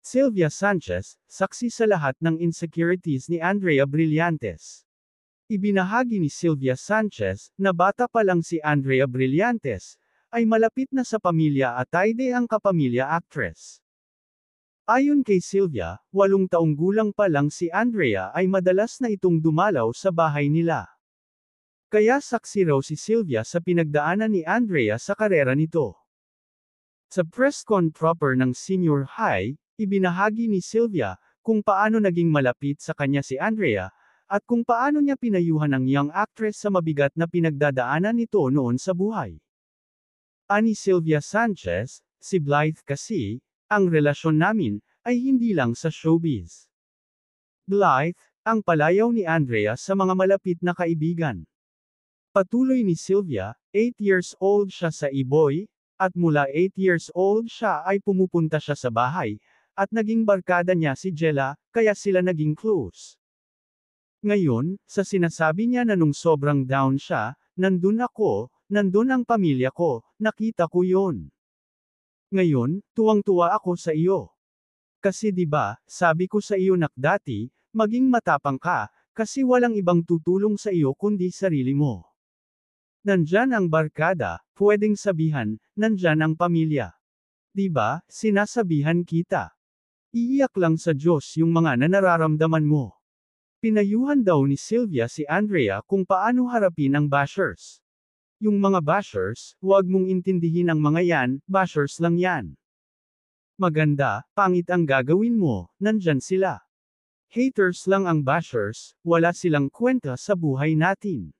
Sylvia Sanchez, saksi sa lahat ng insecurities ni Andrea Brillantes. Ibinahagi ni Sylvia Sanchez, na bata pa lang si Andrea Brillantes, ay malapit na sa pamilya Atayde ang kapamilya actress. Ayon kay Sylvia, 8 taong gulang pa lang si Andrea ay madalas na itong dumalaw sa bahay nila. Kaya saksi raw si Sylvia sa pinagdaanan ni Andrea sa karera nito. Sa press con proper ng senior high, ibinahagi ni Sylvia, kung paano naging malapit sa kanya si Andrea, at kung paano niya pinayuhan ang young actress sa mabigat na pinagdadaanan nito noon sa buhay. Ani Sylvia Sanchez, si Blythe kasi, ang relasyon namin, ay hindi lang sa showbiz. Blythe, ang palayaw ni Andrea sa mga malapit na kaibigan. Patuloy ni Sylvia, 8 years old siya sa Iboy, at mula 8 years old siya ay pumupunta siya sa bahay, at naging barkada niya si Jella, kaya sila naging close. Ngayon, sa sinasabi niya na nung sobrang down siya, nandun ako, nandun ang pamilya ko, nakita ko yon. Ngayon, tuwang-tuwa ako sa iyo. Kasi 'di ba, sabi ko sa iyo nak dati, maging matapang ka, kasi walang ibang tutulong sa iyo kundi sarili mo. Nandyan ang barkada, pwedeng sabihan, nandyan ang pamilya. 'Di ba, sinasabihan kita. Iiyak lang sa Diyos yung mga nararamdaman mo. Pinayuhan daw ni Sylvia si Andrea kung paano harapin ang bashers. Yung mga bashers, huwag mong intindihin ang mga yan, bashers lang yan. Maganda, pangit ang gagawin mo, nandyan sila. Haters lang ang bashers, wala silang kwenta sa buhay natin.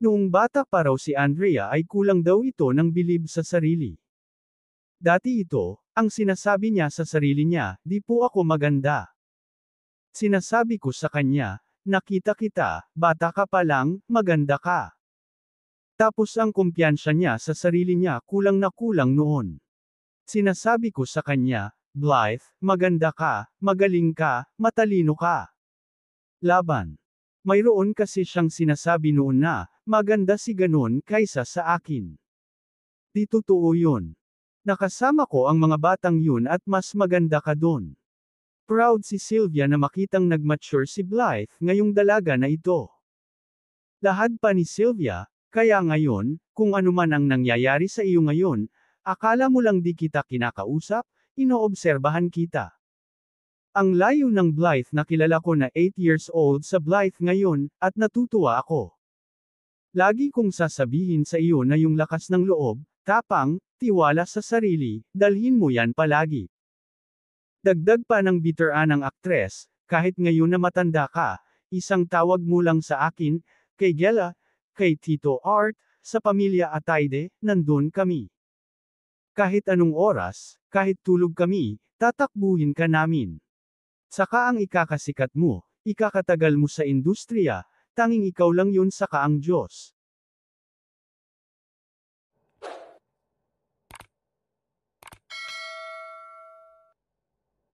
Noong bata pa raw si Andrea ay kulang daw ito ng bilib sa sarili. Dati ito, ang sinasabi niya sa sarili niya, di po ako maganda. Sinasabi ko sa kanya, nakita kita, bata ka pa lang, maganda ka. Tapos ang kumpiyansa niya sa sarili niya kulang na kulang noon. Sinasabi ko sa kanya, Blythe, maganda ka, magaling ka, matalino ka. Laban. Mayroon kasi siyang sinasabi noon na, maganda si ganon kaysa sa akin. Di totoo yun. Nakasama ko ang mga batang yun at mas maganda ka doon. Proud si Sylvia na makitang nagmature si Blythe ngayong dalaga na ito. Lahad pa ni Sylvia, kaya ngayon, kung ano man ang nangyayari sa iyo ngayon, akala mo lang di kita kinakausap, inoobserbahan kita. Ang layo ng Blythe na kilala ko na 8 years old sa Blythe ngayon, at natutuwa ako. Lagi kong sasabihin sa iyo na yung lakas ng loob, tapang, tiwala sa sarili, dalhin mo yan palagi. Dagdag pa ng biteraan ng aktres, kahit ngayon na matanda ka, isang tawag mo lang sa akin, kay Gela, kay Tito Art, sa pamilya Atayde, nandun kami. Kahit anong oras, kahit tulog kami, tatakbuhin ka namin. Saka ang ikakasikat mo, ikakatagal mo sa industriya, tanging ikaw lang yun saka ang Diyos.